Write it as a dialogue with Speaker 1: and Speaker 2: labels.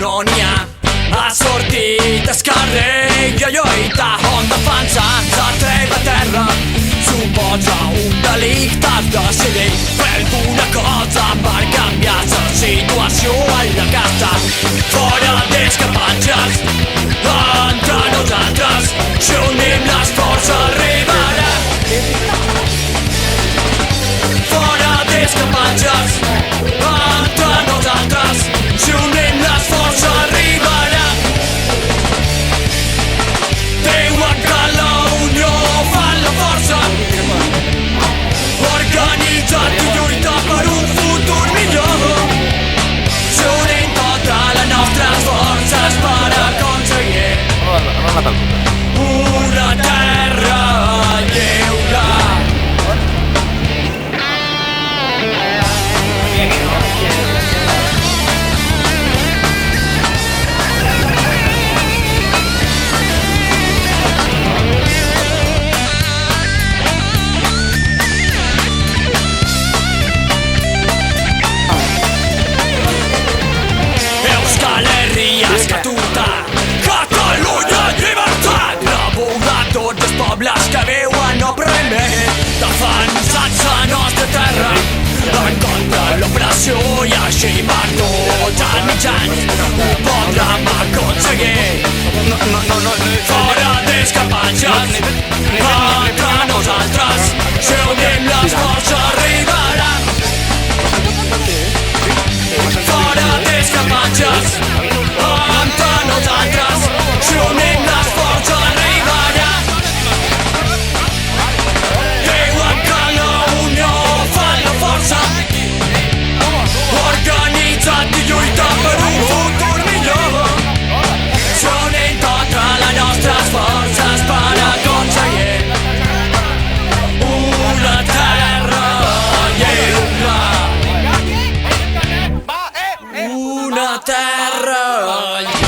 Speaker 1: no n'hi ha. Ha sortit al carrer i a lluitar on defensa la treva terra. Suposa un delicte decidir fer alguna cosa per canviar la situació en la que està. Fora dels capatges, entre nosaltres, si unim les forces arribarà. Fora dels capatges, entre nosaltres, si unim les forces arribarà. Diuen que la unió fa la força. Organitza't i lluita per un futur millor. Si unim totes les nostres forces per aconseguir una terra lliure. Euskal Herria escatuta, Catalunya llibertat. Revolar tots els pobles que viuen opriment, defensant la nostra terra en contra de l'opressió i així per tots els mitjans ho podrem aconseguir. Fora dels capatges, entre nosaltres, si unim les forces arribarà. Fora dels capatges, entre nosaltres, si unim les forces arribarà. Diuen que la unió fa la força. Organitza't i lluita per un futur millor. Si unim totes les nostres forces per aconseguir una terra lliure. Una terra lliure.